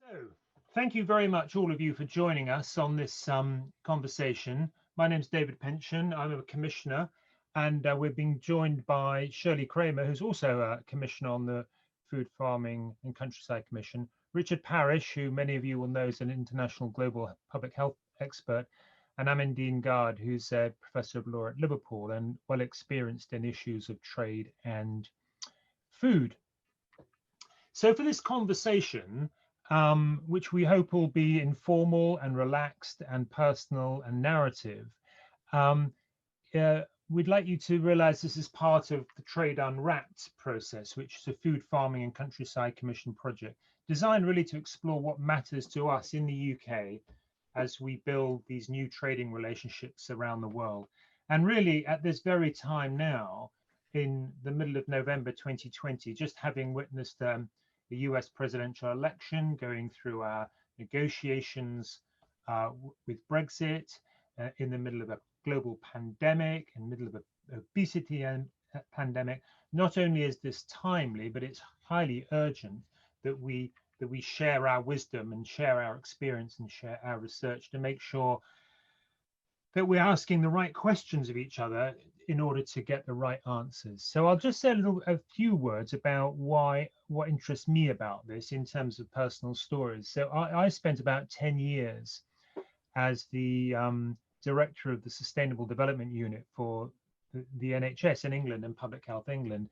So, thank you very much, all of you, for joining us on this conversation. My name's David Pencheon. I'm a commissioner, and we're being joined by Shirley Cramer, who's also a commissioner on the Food Farming and Countryside Commission, Richard Parish, who many of you will know is an international global public health expert, and Amandine Garde, who's a professor of law at Liverpool and well experienced in issues of trade and food. So for this conversation, which we hope will be informal and relaxed and personal and narrative, um, we'd like you to realize this is part of the Trade Unwrapped process, which is a Food Farming and Countryside Commission project designed really to explore what matters to us in the UK as we build these new trading relationships around the world. And really at this very time now, in the middle of November 2020, just having witnessed the US presidential election, going through our negotiations with Brexit, in the middle of a global pandemic, in the middle of an obesity and pandemic. Not only is this timely, but it's highly urgent that we share our wisdom and share our experience and share our research to make sure that we're asking the right questions of each other in order to get the right answers. So I'll just say a few words about what interests me about this in terms of personal stories. So I spent about 10 years as the director of the Sustainable Development Unit for the NHS in England and Public Health England.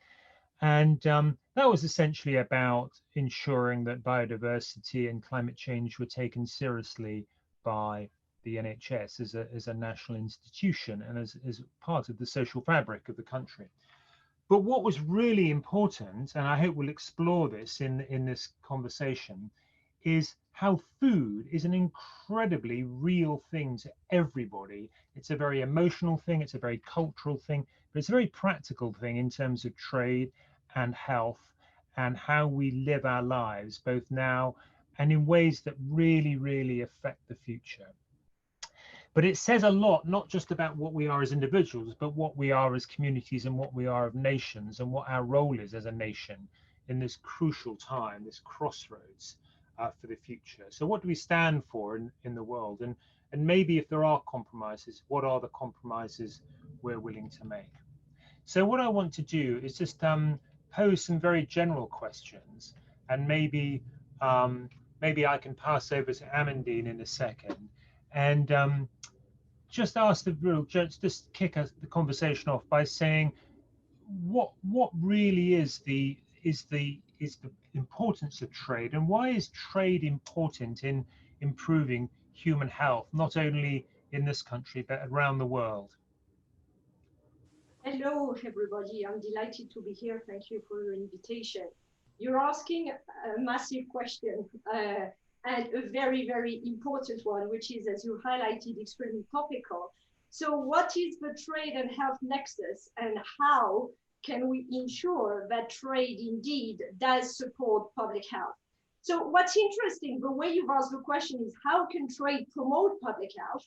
And that was essentially about ensuring that biodiversity and climate change were taken seriously by the NHS as a national institution and as part of the social fabric of the country. But what was really important, and I hope we'll explore this in this conversation, is how food is an incredibly real thing to everybody. It's a very emotional thing, it's a very cultural thing, but it's a very practical thing in terms of trade and health and how we live our lives, both now and in ways that really, really affect the future. But it says a lot, not just about what we are as individuals, but what we are as communities and what we are of nations and what our role is as a nation in this crucial time, this crossroads for the future. So what do we stand for in the world? And maybe if there are compromises, what are the compromises we're willing to make? So what I want to do is just pose some very general questions, and maybe I can pass over to Amandine in a second, and just ask the real just kick the conversation off by saying what really is the importance of trade, and why is trade important in improving human health, not only in this country but around the world? Hello, everybody. I'm delighted to be here. Thank you for your invitation. You're asking a massive question and a very, very important one, which is, as you highlighted, extremely topical. So what is the trade and health nexus, and how can we ensure that trade indeed does support public health? So what's interesting, the way you've asked the question is, how can trade promote public health?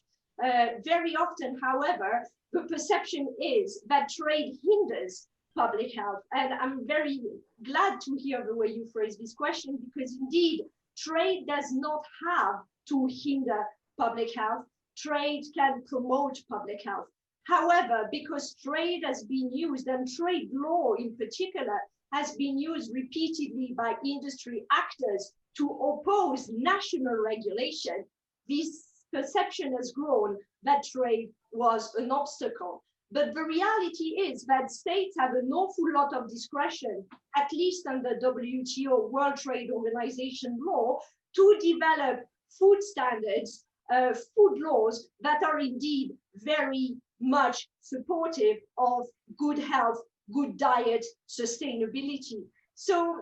Very often, however, the perception is that trade hinders public health. And I'm very glad to hear the way you phrase this question, because indeed, trade does not have to hinder public health. Trade can promote public health. However, because trade has been used, and trade law in particular, has been used repeatedly by industry actors to oppose national regulation, this perception has grown that trade was an obstacle. But the reality is that states have an awful lot of discretion, at least under WTO, World Trade Organization law, to develop food standards, food laws that are indeed very much supportive of good health, good diet, sustainability. So,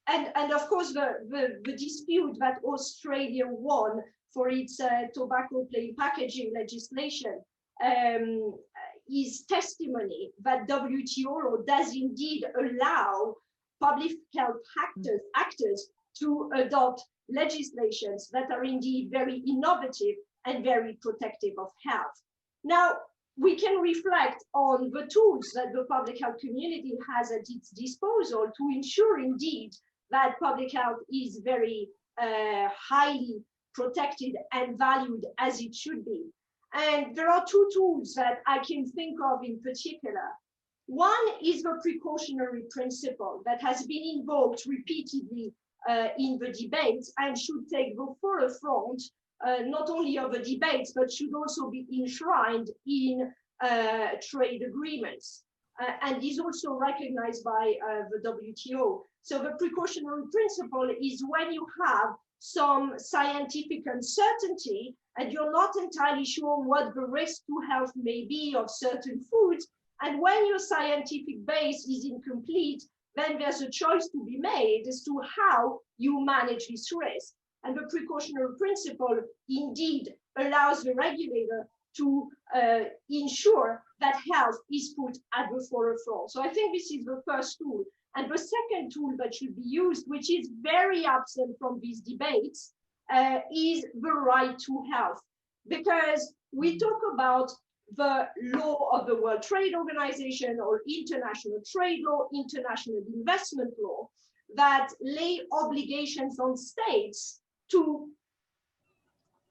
and of course, the dispute that Australia won for its tobacco plain packaging legislation is testimony that WTO law does indeed allow public health actors to adopt legislations that are indeed very innovative and very protective of health. Now, we can reflect on the tools that the public health community has at its disposal to ensure indeed that public health is very highly protected and valued as it should be. And there are two tools that I can think of in particular. One is the precautionary principle that has been invoked repeatedly in the debates and should take the forefront not only of the debates, but should also be enshrined in trade agreements. And is also recognized by the WTO. So the precautionary principle is when you have some scientific uncertainty and you're not entirely sure what the risk to health may be of certain foods, and when your scientific base is incomplete, then there's a choice to be made as to how you manage this risk. And the precautionary principle indeed allows the regulator to ensure that health is put at the forefront. So I think this is the first tool. And the second tool that should be used, which is very absent from these debates, is the right to health. Because we talk about the law of the World Trade Organization or international trade law, international investment law, that lay obligations on states to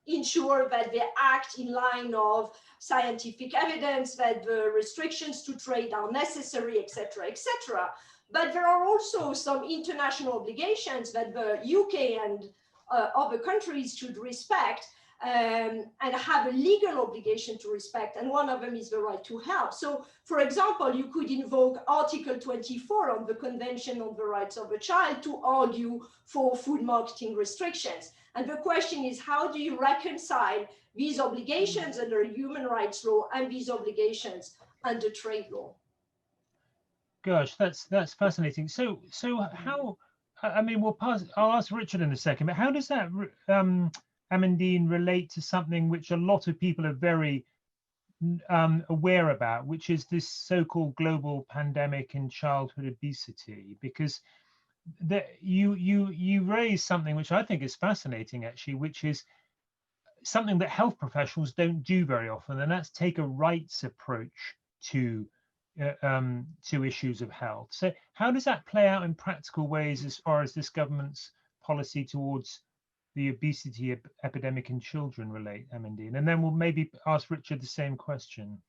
ensure that they act in line of scientific evidence, that the restrictions to trade are necessary, etc., etc. But there are also some international obligations that the UK and other countries should respect and have a legal obligation to respect. And one of them is the right to health. So, for example, you could invoke Article 24 of the Convention on the Rights of the Child to argue for food marketing restrictions. And the question is, how do you reconcile these obligations under human rights law and these obligations under trade law? Gosh, that's fascinating. So how? I mean, I'll ask Richard in a second. But how does that, Amandine, relate to something which a lot of people are very aware about, which is this so-called global pandemic in childhood obesity? Because you raise something which I think is fascinating, actually, which is something that health professionals don't do very often, and that's take a rights approach to issues of health. So how does that play out in practical ways as far as this government's policy towards the obesity epidemic in children relate, Amandine? And then we'll maybe ask Richard the same question.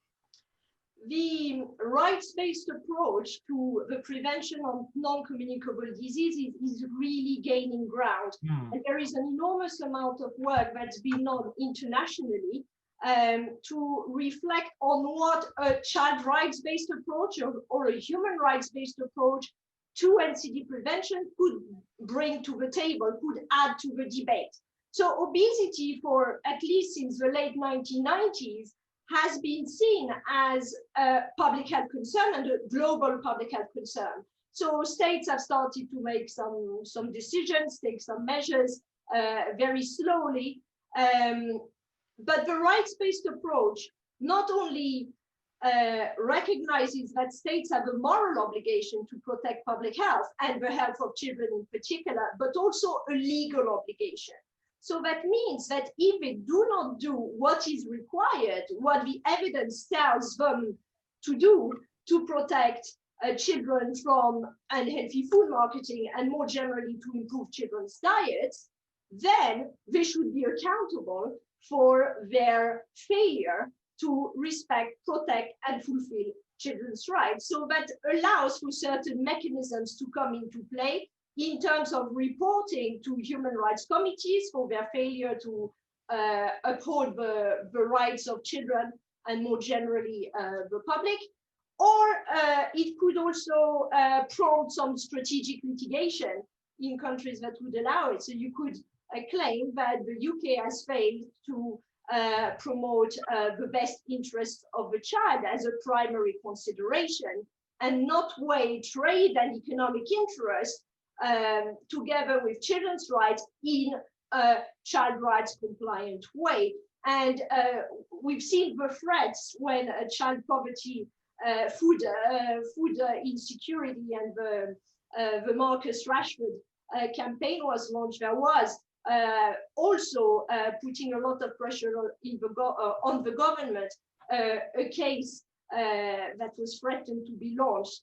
The rights-based approach to the prevention of non-communicable diseases is really gaining ground. And there is an enormous amount of work that's been done internationally to reflect on what a child rights-based approach or a human rights-based approach to NCD prevention could bring to the table, could add to the debate. So obesity, for at least since the late 1990s, has been seen as a public health concern and a global public health concern. So states have started to make some decisions, take some measures very slowly. But the rights-based approach not only recognizes that states have a moral obligation to protect public health and the health of children in particular, but also a legal obligation. So that means that if they do not do what is required, what the evidence tells them to do to protect children from unhealthy food marketing and more generally to improve children's diets, then they should be accountable for their failure to respect, protect, and fulfill children's rights. So that allows for certain mechanisms to come into play in terms of reporting to human rights committees for their failure to uphold the rights of children and more generally the public. Or it could also prompt some strategic litigation in countries that would allow it. So you could claim that the UK has failed to promote the best interests of the child as a primary consideration and not weigh trade and economic interest together with children's rights in a child rights compliant way. And we've seen the threats when child poverty, food insecurity and the Marcus Rashford campaign was launched. There was also putting a lot of pressure on the government, a case that was threatened to be launched,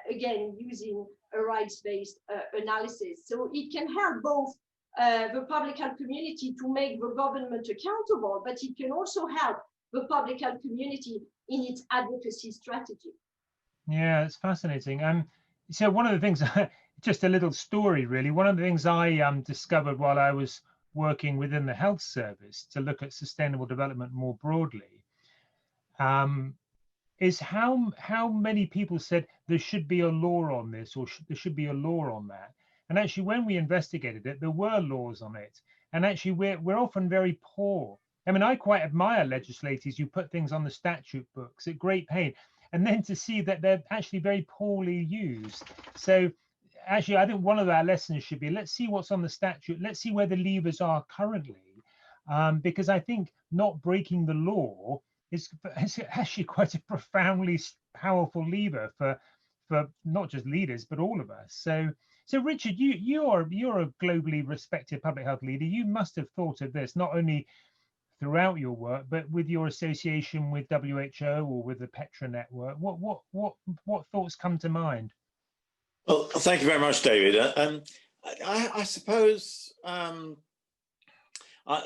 again, using a rights-based analysis. So it can help both the public health community to make the government accountable, but it can also help the public health community in its advocacy strategy. Yeah, it's fascinating. So one of the things, just a little story really, one of the things I discovered while I was working within the health service to look at sustainable development more broadly, is how many people said there should be a law on this, or there should be a law on that. And actually, when we investigated it, there were laws on it. And actually, we're often very poor. I mean, I quite admire legislators who put things on the statute books at great pain, and then to see that they're actually very poorly used. So actually, I think one of our lessons should be, let's see what's on the statute. Let's see where the levers are currently, because I think not breaking the law is actually quite a profoundly powerful lever for not just leaders but all of us. So Richard, you're a globally respected public health leader. You must have thought of this not only throughout your work but with your association with WHO or with the Petra network. What thoughts come to mind? Well, thank you very much, David. I suppose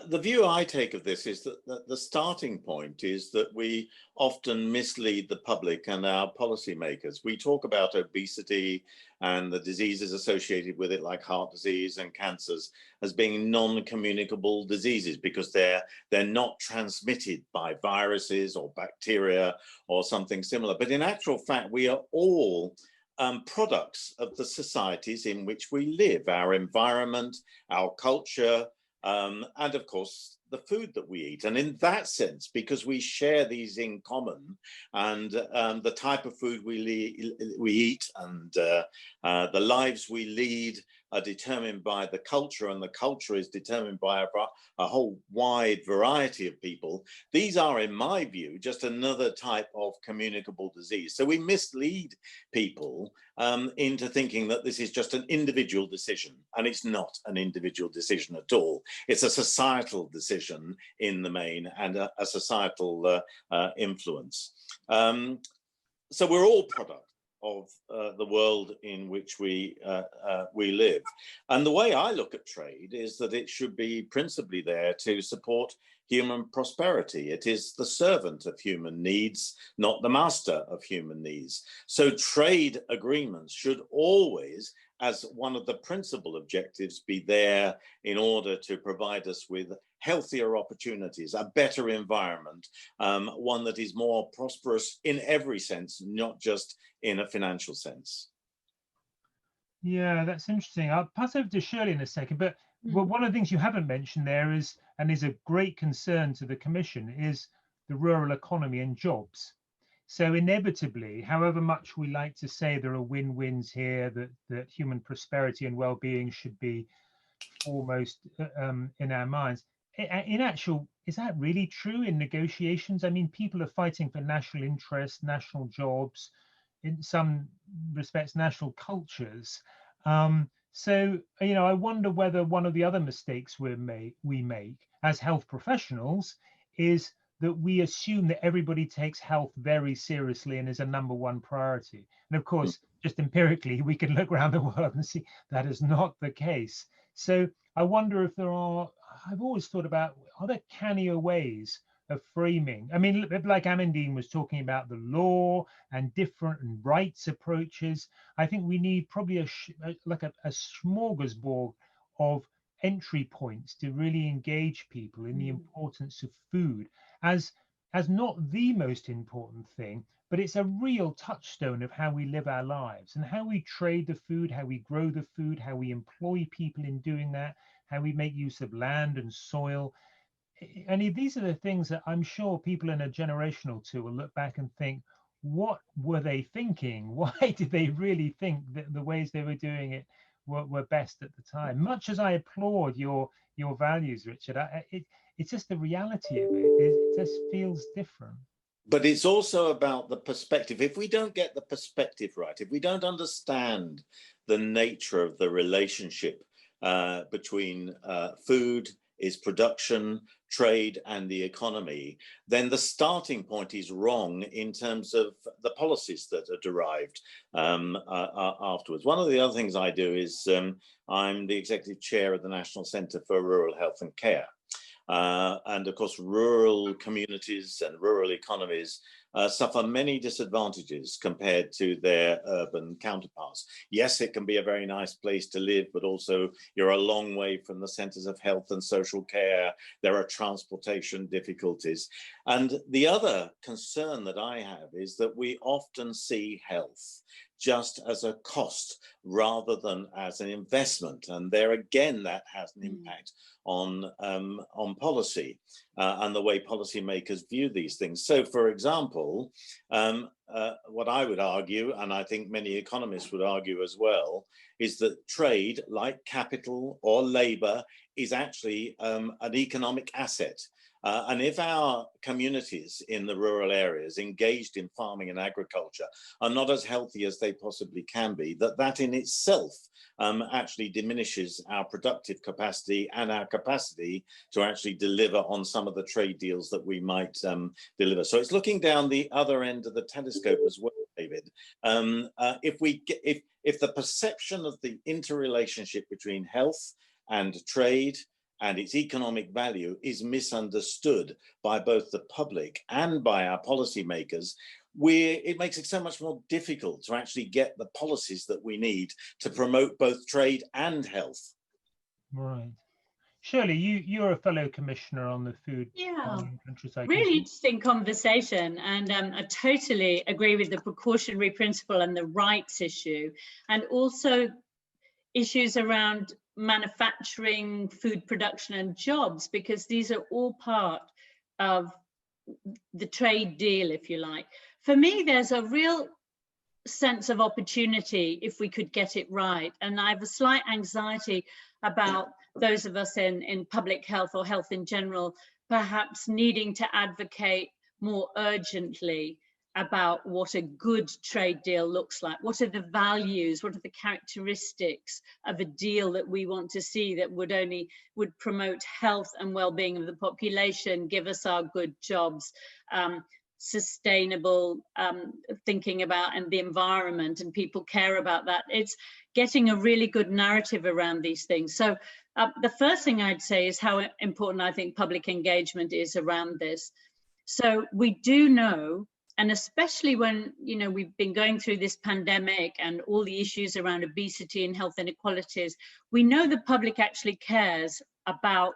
the view I take of this is that the starting point is that we often mislead the public and our policymakers. We talk about obesity and the diseases associated with it, like heart disease and cancers, as being non-communicable diseases because they're not transmitted by viruses or bacteria or something similar. But in actual fact, we are all products of the societies in which we live, our environment, our culture, and of course, the food that we eat. And in that sense, because we share these in common, and the type of food we eat and the lives we lead are determined by the culture, and the culture is determined by a whole wide variety of people. These are, in my view, just another type of communicable disease. So we mislead people into thinking that this is just an individual decision, and it's not an individual decision at all. It's a societal decision in the main, and a societal influence. So we're all products of the world in which we live. And the way I look at trade is that it should be principally there to support human prosperity. It is the servant of human needs, not the master of human needs. So trade agreements should always, as one of the principal objectives, be there in order to provide us with healthier opportunities, a better environment, one that is more prosperous in every sense, not just in a financial sense. Yeah, that's interesting. I'll pass over to Shirley in a second, but well, one of the things you haven't mentioned there is, and is a great concern to the Commission, is the rural economy and jobs. So inevitably, however much we like to say there are win-wins here, that human prosperity and well-being should be foremost in our minds, in actual, is that really true in negotiations? I mean, people are fighting for national interests, national jobs, in some respects, national cultures. So, you know, I wonder whether one of the other mistakes we make as health professionals is that we assume that everybody takes health very seriously and is a #1 priority. And of course, just empirically, we can look around the world and see that is not the case. So I wonder if there are, I've always thought about, are there cannier ways of framing? I mean, like Amandine was talking about the law and different rights approaches. I think we need probably a smorgasbord of entry points to really engage people in the importance of food as not the most important thing, but it's a real touchstone of how we live our lives and how we trade the food, how we grow the food, how we employ people in doing that, how we make use of land and soil. And these are the things that I'm sure people in a generation or two will look back and think, what were they thinking? Why did they really think that the ways they were doing it were best at the time? Much as I applaud your values, Richard, it's just the reality of it. It just feels different. But it's also about the perspective. If we don't get the perspective right, if we don't understand the nature of the relationship between food, its production, trade and the economy, then the starting point is wrong in terms of the policies that are derived afterwards. One of the other things I do is I'm the executive chair of the National Centre for Rural Health and Care. And of course, rural communities and rural economies suffer many disadvantages compared to their urban counterparts. Yes, it can be a very nice place to live, but also you're a long way from the centres of health and social care. There are transportation difficulties. And the other concern that I have is that we often see health just as a cost rather than as an investment. And there again, that has an impact on policy and the way policymakers view these things. So, for example, what I would argue, and I think many economists would argue as well, is that trade, like capital or labor, is actually an economic asset. And if our communities in the rural areas engaged in farming and agriculture are not as healthy as they possibly can be, that in itself actually diminishes our productive capacity and our capacity to actually deliver on some of the trade deals that we might deliver. So it's looking down the other end of the telescope as well, David. If the perception of the interrelationship between health and trade and its economic value is misunderstood by both the public and by our policymakers, it makes it so much more difficult to actually get the policies that we need to promote both trade and health. Right. Shirley, you're a fellow commissioner on the food. Really interesting conversation, and I totally agree with the precautionary principle and the rights issue, and also issues around manufacturing, food production and jobs, because these are all part of the trade deal, if you like. For me, there's a real sense of opportunity if we could get it right. And I have a slight anxiety about those of us in public health or health in general, perhaps needing to advocate more urgently about what a good trade deal looks like. What are the values? What are the characteristics of a deal that we want to see that would promote health and well-being of the population, give us our good jobs, sustainable thinking about and the environment, and people care about that. It's getting a really good narrative around these things. So the first thing I'd say is how important I think public engagement is around this. So we do know, and especially when, we've been going through this pandemic and all the issues around obesity and health inequalities, we know the public actually cares about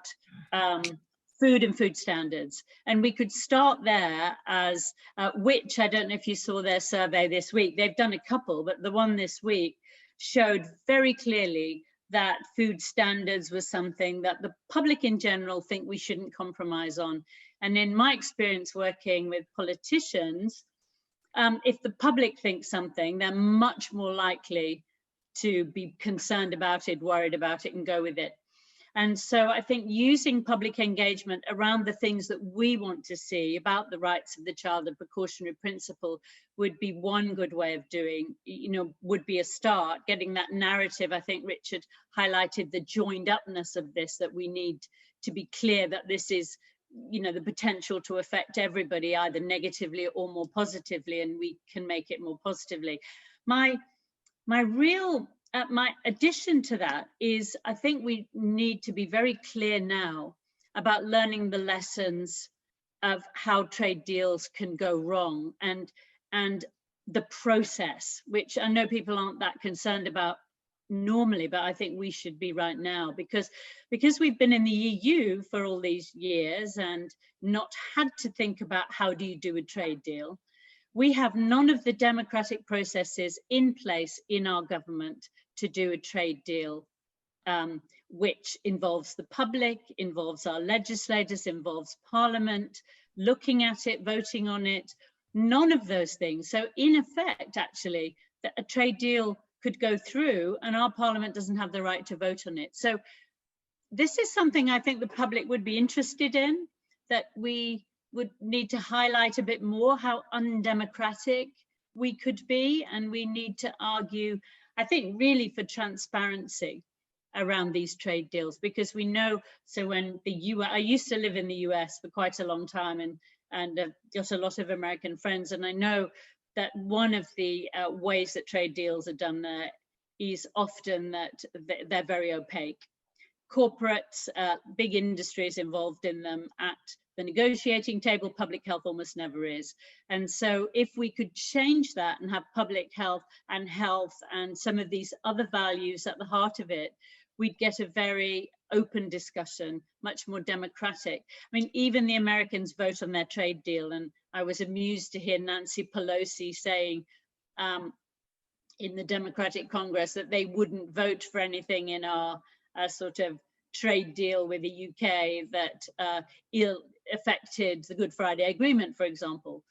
food and food standards. And we could start there as, which I don't know if you saw their survey this week, they've done a couple, but the one this week showed very clearly that food standards was something that the public in general think we shouldn't compromise on. And in my experience working with politicians, if the public thinks something, they're much more likely to be concerned about it, worried about it, and go with it. And so I think using public engagement around the things that we want to see about the rights of the child and precautionary principle would be one good way of doing, would be a start, getting that narrative. I think Richard highlighted the joined upness of this, that we need to be clear that this is, the potential to affect everybody either negatively or more positively, and we can make it more positively. My addition to that is, I think we need to be very clear now about learning the lessons of how trade deals can go wrong, and the process, which I know people aren't that concerned about normally, but I think we should be right now, because we've been in the EU for all these years and not had to think about how do you do a trade deal. We have none of the democratic processes in place in our government to do a trade deal, which involves the public, involves our legislators, involves Parliament, looking at it, voting on it, none of those things. So in effect, actually, that a trade deal could go through and our Parliament doesn't have the right to vote on it. So this is something I think the public would be interested in, that we would need to highlight a bit more how undemocratic we could be, and we need to argue, I think, really for transparency. around these trade deals, because we know, so when the US, I used to live in the US for quite a long time, and got a lot of American friends, and I know that one of the ways that trade deals are done there is often that they're very opaque. Corporates, big industries involved in them at the negotiating table, public health almost never is. And so if we could change that and have public health and some of these other values at the heart of it, we'd get a very open discussion, much more democratic. I mean, even the Americans vote on their trade deal, and I was amused to hear Nancy Pelosi saying in the Democratic Congress that they wouldn't vote for anything in our sort of trade deal with the UK that affected the Good Friday Agreement, for example.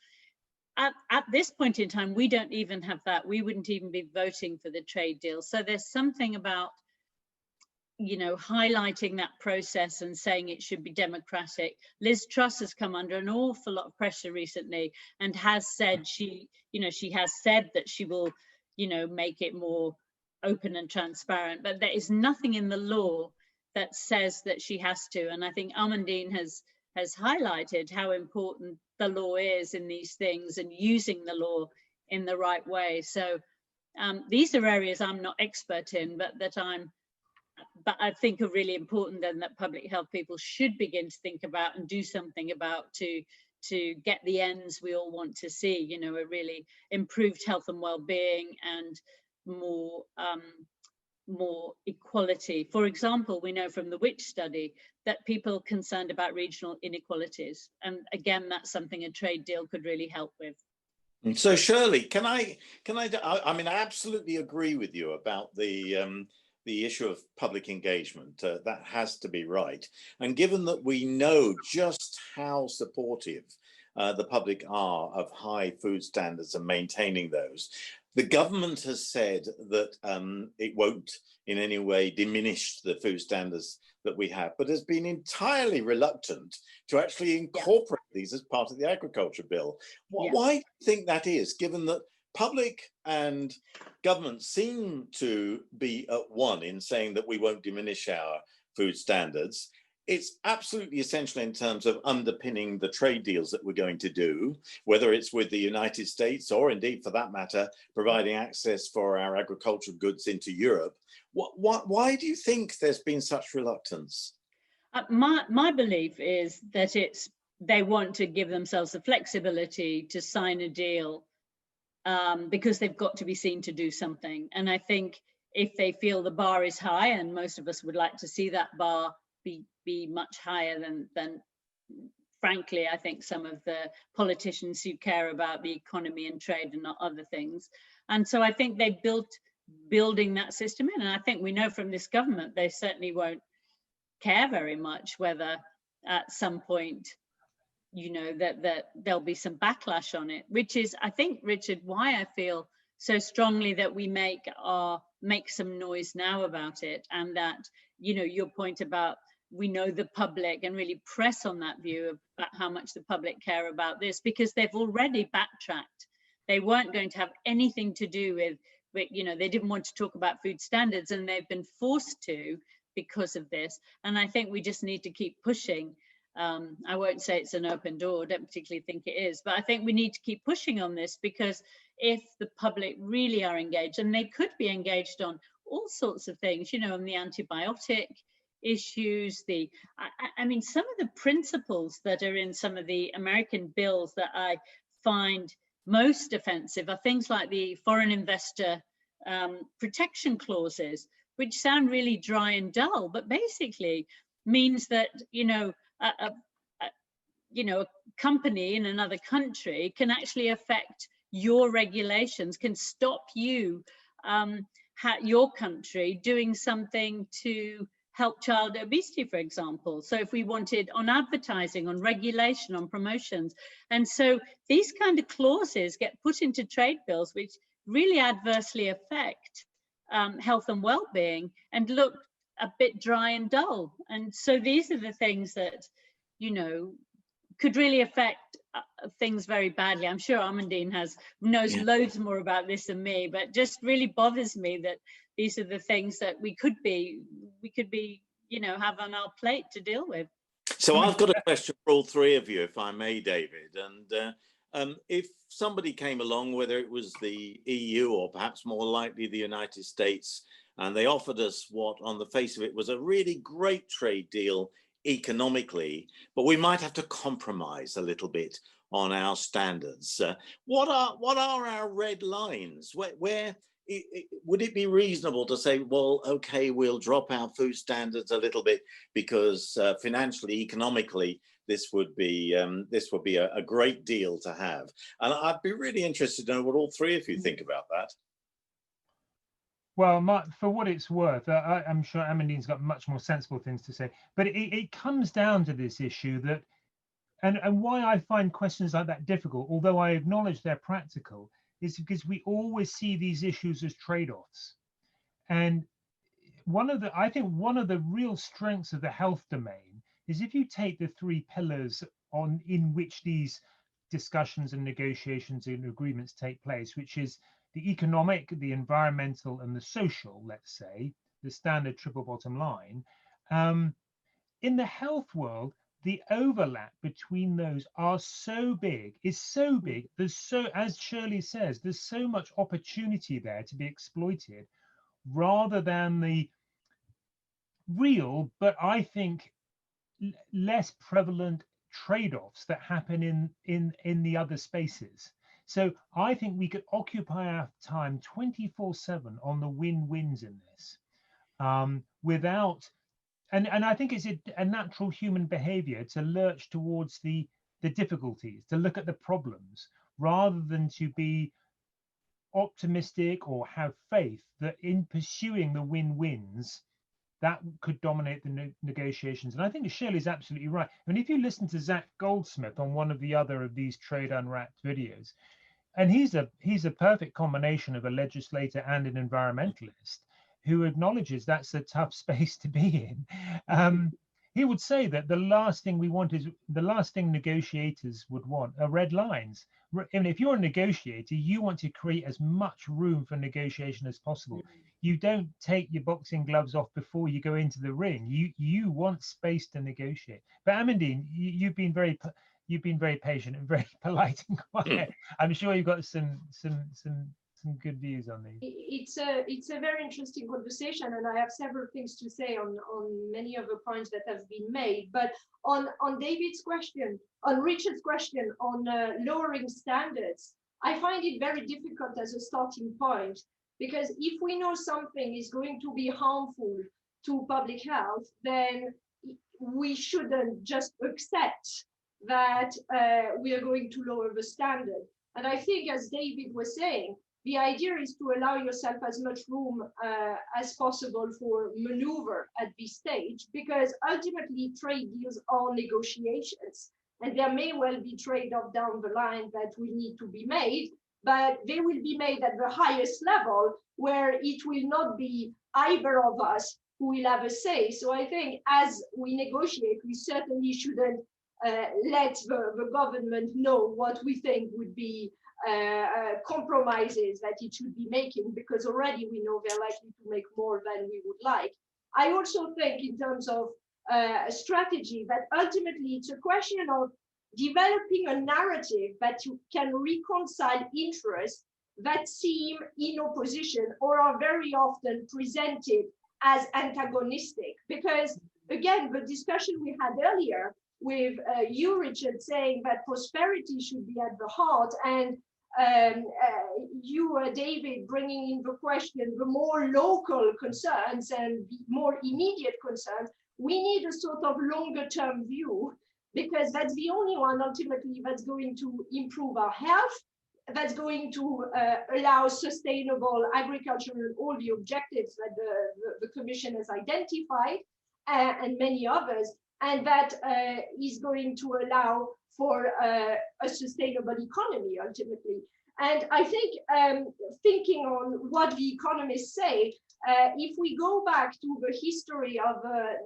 At this point in time, we don't even have that. We wouldn't even be voting for the trade deal. So there's something about, you know, highlighting that process and saying it should be democratic. Liz Truss has come under an awful lot of pressure recently and has said she has said that she will, you know, make it more open and transparent, but there is nothing in the law that says that she has to. And I think Amandine has highlighted how important the law is in these things and using the law in the right way. So these are areas I'm not expert in, but I think are really important, and that public health people should begin to think about and do something about to get the ends we all want to see, you know, a really improved health and well-being and more equality. For example, we know from the Which study that people are concerned about regional inequalities. And again, that's something a trade deal could really help with. So Shirley, I mean, I absolutely agree with you about the issue of public engagement. That has to be right. And given that we know just how supportive the public are of high food standards and maintaining those, the government has said that it won't in any way diminish the food standards that we have, but has been entirely reluctant to actually incorporate these as part of the agriculture bill. Why do you think that is, given that public and government seem to be at one in saying that we won't diminish our food standards? It's absolutely essential in terms of underpinning the trade deals that we're going to do, whether it's with the United States or indeed, for that matter, providing access for our agricultural goods into Europe. Why do you think there's been such reluctance? My belief is that they want to give themselves the flexibility to sign a deal because they've got to be seen to do something. And I think if they feel the bar is high, and most of us would like to see that bar be much higher than frankly, I think some of the politicians who care about the economy and trade and not other things. And so I think they building that system in. And I think we know from this government, they certainly won't care very much whether at some point, you know, that there'll be some backlash on it, which is, I think, Richard, why I feel so strongly that we make some noise now about it. And that, you know, your point about we know the public, and really press on that view about how much the public care about this, because they've already backtracked. They weren't going to have anything to do with, you know, they didn't want to talk about food standards, and they've been forced to because of this. And I think we just need to keep pushing. I won't say it's an open door, I don't particularly think it is, but I think we need to keep pushing on this, because if the public really are engaged, and they could be engaged on all sorts of things, you know, on the antibiotic issues, I mean, some of the principles that are in some of the American bills that I find most offensive are things like the foreign investor protection clauses, which sound really dry and dull, but basically means that, you know, a company in another country can actually affect your regulations, can stop you, your country, doing something to help child obesity, for example. So if we wanted on advertising, on regulation, on promotions. And so these kind of clauses get put into trade bills, which really adversely affect health and well-being, and look a bit dry and dull. And so these are the things that, you know, could really affect things very badly. I'm sure Amandine knows loads more about this than me, but just really bothers me that these are the things that we could be we could be, have on our plate to deal with. So I've got a question for all three of you, if I may, David. And if somebody came along, whether it was the EU or perhaps more likely the United States, and they offered us what on the face of it was a really great trade deal economically, but we might have to compromise a little bit on our standards. What are our red lines? Where would it be reasonable to say, well, okay, we'll drop our food standards a little bit because financially, economically, this would be a great deal to have? And I'd be really interested to know what all three of you think about that. Well, for what it's worth, I'm sure Amandine's got much more sensible things to say, but it comes down to this issue that, and why I find questions like that difficult, although I acknowledge they're practical, is because we always see these issues as trade-offs. And I think one of the real strengths of the health domain is if you take the three pillars in which these discussions and negotiations and agreements take place, which is the economic, the environmental, and the social, let's say, the standard triple bottom line. In the health world, the overlap between those is so big. There's as Shirley says, there's so much opportunity there to be exploited, rather than the real, but I think less prevalent trade-offs that happen in the other spaces. So I think we could occupy our time 24/7 on the win-wins in this, without. And I think it's a natural human behavior to lurch towards the difficulties, to look at the problems, rather than to be optimistic or have faith that in pursuing the win-wins, that could dominate the negotiations. And I think Shirley's absolutely right. I mean, if you listen to Zach Goldsmith on one of the other of these Trade Unwrapped videos, and he's a perfect combination of a legislator and an environmentalist, who acknowledges that's a tough space to be in. He would say that the last thing negotiators would want are red lines. And if you're a negotiator, you want to create as much room for negotiation as possible. You don't take your boxing gloves off before you go into the ring. You want space to negotiate. But Amandine, you've been very patient and very polite and quiet. I'm sure you've got some good views on these. It's a very interesting conversation, and I have several things to say on many of the points that have been made. But on David's question, on Richard's question on lowering standards, I find it very difficult as a starting point, because if we know something is going to be harmful to public health, then we shouldn't just accept that we are going to lower the standard. And I think, as David was saying, the idea is to allow yourself as much room as possible for maneuver at this stage, because ultimately trade deals are negotiations, and there may well be trade-off down the line that will need to be made, but they will be made at the highest level, where it will not be either of us who will have a say. So I think as we negotiate, we certainly shouldn't let the government know what we think would be compromises that it should be making, because already we know they're likely to make more than we would like. I also think in terms of strategy, that ultimately it's a question of developing a narrative that you can reconcile interests that seem in opposition or are very often presented as antagonistic. Because again, the discussion we had earlier with you, Richard, saying that prosperity should be at the heart, and you, David, bringing in the question, the more local concerns and the more immediate concerns, we need a sort of longer term view, because that's the only one ultimately that's going to improve our health, that's going to allow sustainable agriculture and all the objectives that the Commission has identified, and many others, and that is going to allow for a sustainable economy ultimately. And I think thinking on what the economists say, if we go back to the history of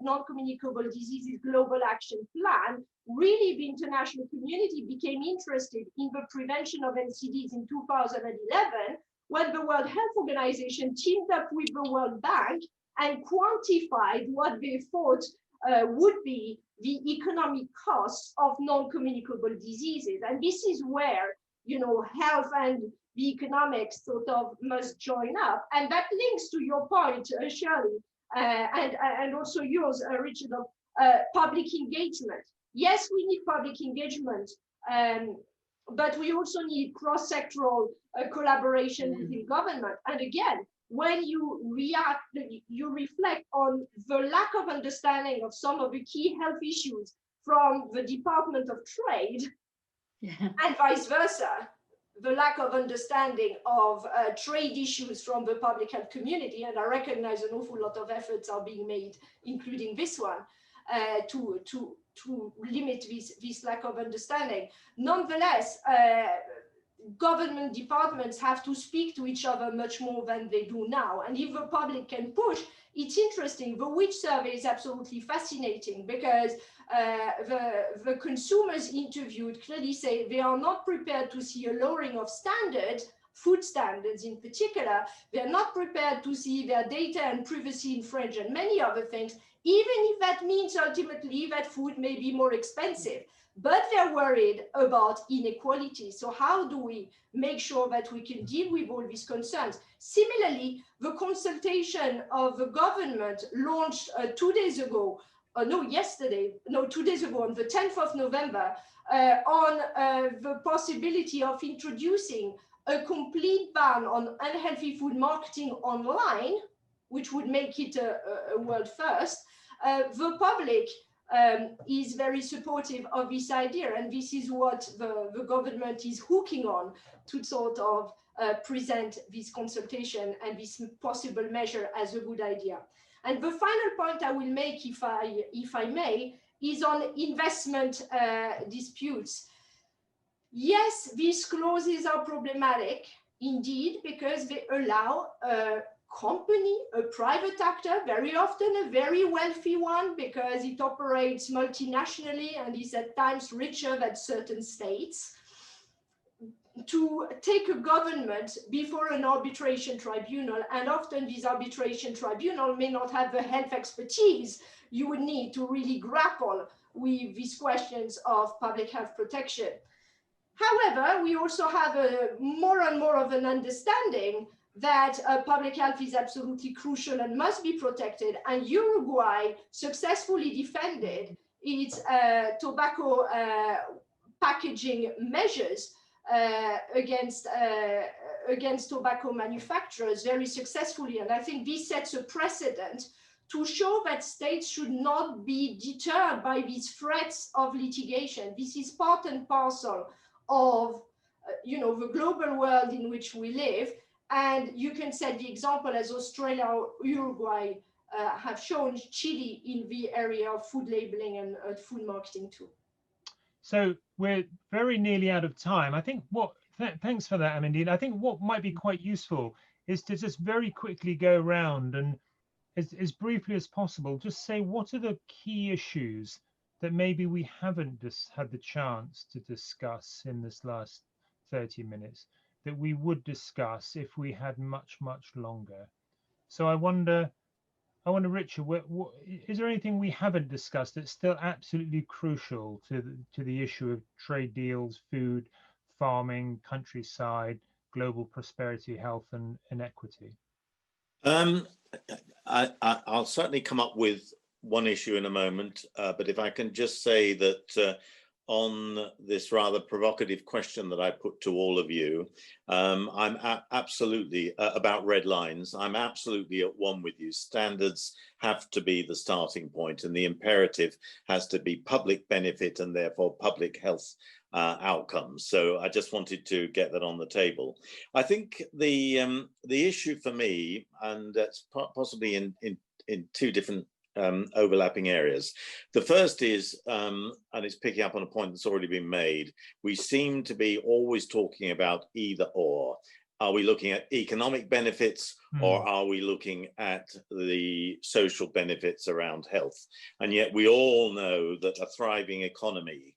non-communicable diseases global action plan, really the international community became interested in the prevention of NCDs in 2011, when the World Health Organization teamed up with the World Bank and quantified what they thought would be the economic costs of non-communicable diseases. And this is where, you know, health and the economics sort of must join up. And that links to your point, Shirley, and also yours, Richard, of public engagement. Yes, we need public engagement, but we also need cross-sectoral collaboration within government. And again, when you reflect on the lack of understanding of some of the key health issues from the Department of Trade, and vice versa, the lack of understanding of trade issues from the public health community, and I recognize an awful lot of efforts are being made, including this one, to limit this lack of understanding. Nonetheless, government departments have to speak to each other much more than they do now. And if the public can push, it's interesting. The WICH survey is absolutely fascinating because the consumers interviewed clearly say they are not prepared to see a lowering of standards, food standards in particular. They're not prepared to see their data and privacy infringed and many other things, even if that means ultimately that food may be more expensive. But they're worried about inequality. So how do we make sure that we can deal with all these concerns? Similarly, the consultation of the government launched 2 days ago, 2 days ago on the 10th of November, on the possibility of introducing a complete ban on unhealthy food marketing online, which would make it a world first. The public is very supportive of this idea, and this is what the government is hooking on to sort of present this consultation and this possible measure as a good idea. And the final point I will make, if I may, is on investment disputes. Yes, these clauses are problematic indeed, because they allow company, a private actor, very often a very wealthy one because it operates multinationally and is at times richer than certain states, to take a government before an arbitration tribunal. And often this arbitration tribunal may not have the health expertise you would need to really grapple with these questions of public health protection. However, we also have more and more of an understanding that public health is absolutely crucial and must be protected. And Uruguay successfully defended its tobacco packaging measures against tobacco manufacturers very successfully. And I think this sets a precedent to show that states should not be deterred by these threats of litigation. This is part and parcel of the global world in which we live. And you can set the example as Australia or Uruguay have shown, Chile in the area of food labeling and food marketing too. So we're very nearly out of time. I think thanks for that, Amandine. I think what might be quite useful is to just very quickly go around and as briefly as possible, just say what are the key issues that maybe we haven't just had the chance to discuss in this last 30 minutes that we would discuss if we had much longer. So I wonder, Richard, what is there anything we haven't discussed that's still absolutely crucial to the issue of trade deals, food, farming, countryside, global prosperity, health, and equity? I'll certainly come up with one issue in a moment, but if I can just say that on this rather provocative question that I put to all of you, I'm absolutely about red lines. I'm absolutely at one with you. Standards have to be the starting point, and the imperative has to be public benefit and therefore public health outcomes. So I just wanted to get that on the table. I think the issue for me, and that's possibly in two different overlapping areas. The first is, and it's picking up on a point that's already been made, we seem to be always talking about either or. Are we looking at economic benefits or are we looking at the social benefits around health? And yet we all know that a thriving economy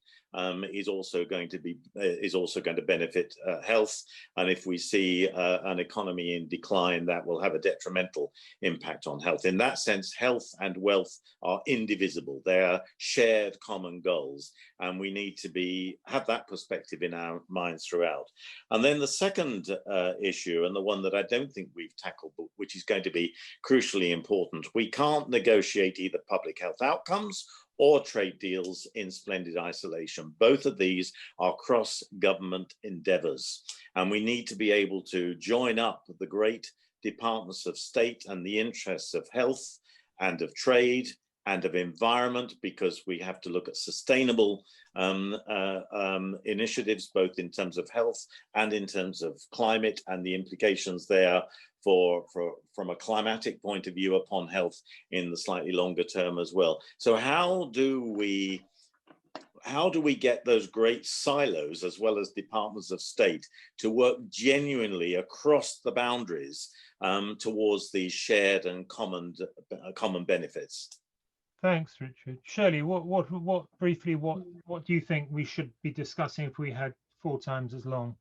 is also going to benefit health. And if we see an economy in decline, that will have a detrimental impact on health. In that sense, health and wealth are indivisible. They are shared common goals, and we need to have that perspective in our minds throughout. And then the second issue, and the one that I don't think we've tackled, but which is going to be crucially important, we can't negotiate either public health outcomes or trade deals in splendid isolation. Both of these are cross-government endeavors, and we need to be able to join up the great departments of state and the interests of health and of trade and of environment, because we have to look at sustainable initiatives, both in terms of health and in terms of climate and the implications there from a climatic point of view upon health in the slightly longer term as well. So how do we get those great silos as well as departments of state to work genuinely across the boundaries towards these shared and common benefits? Thanks, Richard. Shirley, what briefly, what do you think we should be discussing if we had 4 times as long?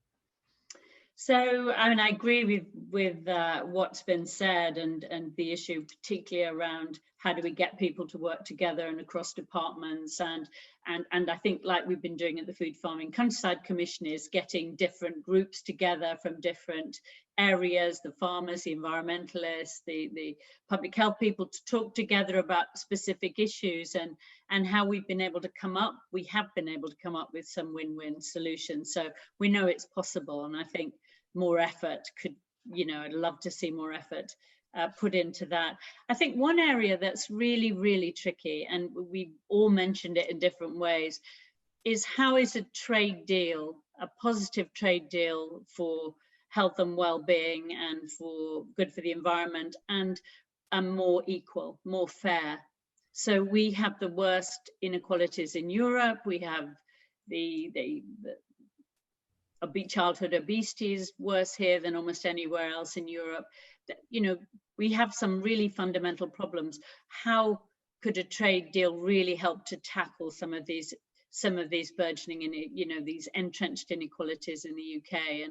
So, I mean, I agree with what's been said, and the issue particularly around how do we get people to work together and across departments, and I think, like we've been doing at the Food Farming Countryside Commission, is getting different groups together from different areas, the farmers, the environmentalists, the public health people, to talk together about specific issues, and how we have been able to come up with some win-win solutions. So we know it's possible, and I think more effort could, I'd love to see more effort put into that. I think one area that's really, really tricky, and we all mentioned it in different ways, is how is a trade deal, a positive trade deal for health and well-being and for good for the environment, and more equal, more fair. So we have the worst inequalities in Europe. We have the childhood obesity is worse here than almost anywhere else in Europe. We have some really fundamental problems. How could a trade deal really help to tackle some of these burgeoning, these entrenched inequalities in the UK?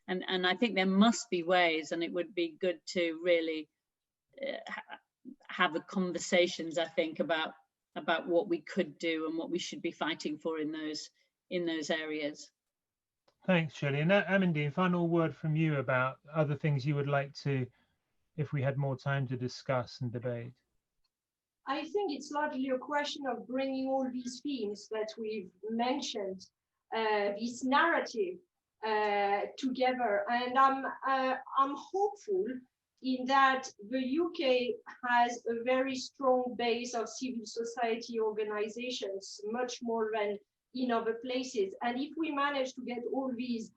And I think there must be ways, and it would be good to really have the conversations, I think, about what we could do and what we should be fighting for in those areas. Thanks, Shirley. And Amandine, final word from you about other things you would like to, if we had more time, to discuss and debate. I think it's largely a question of bringing all these themes that we've mentioned, this narrative together. And I'm hopeful in that the UK has a very strong base of civil society organizations, much more than in other places. And if we manage to get all these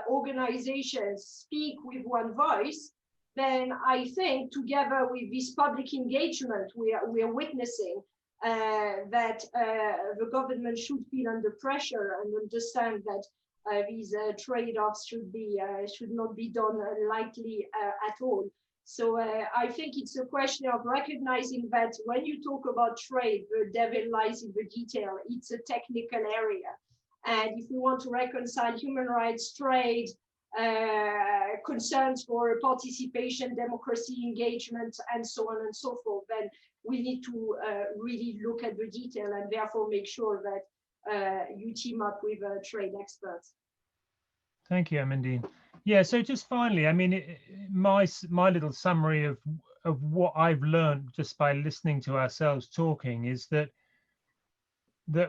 organizations speak with one voice, then I think together with this public engagement we are witnessing, that the government should feel under pressure and understand that these trade-offs should not be done lightly at all. So I think it's a question of recognizing that when you talk about trade, the devil lies in the detail. It's a technical area. And if we want to reconcile human rights, trade, concerns for participation, democracy, engagement, and so on and so forth, then we need to really look at the detail and therefore make sure that you team up with trade experts. Thank you, Amandine. Yeah, so just finally, I mean, my little summary of what I've learned just by listening to ourselves talking is that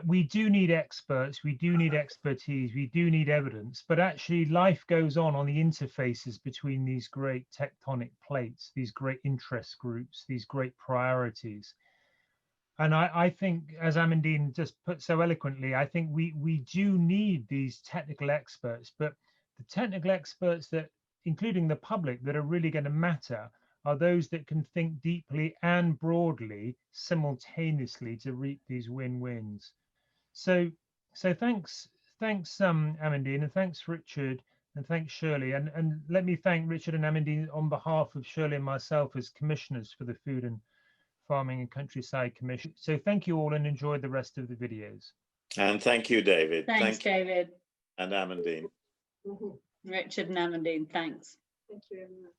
we do need experts, we do need expertise, we do need evidence, but actually life goes on the interfaces between these great tectonic plates, these great interest groups, these great priorities. And I think, as Amandine just put so eloquently, I think we do need these technical experts, but the technical experts that, including the public, that are really going to matter are those that can think deeply and broadly simultaneously to reap these win-wins. So thanks Amandine, and thanks Richard, and thanks Shirley, and let me thank Richard and Amandine on behalf of Shirley and myself as commissioners for the Food and Farming and Countryside Commission. So thank you all, and enjoy the rest of the videos. And thank you, David. Thanks, David. And Amandine. Mhm. Richard and Amandine, thanks. Thank you, everyone.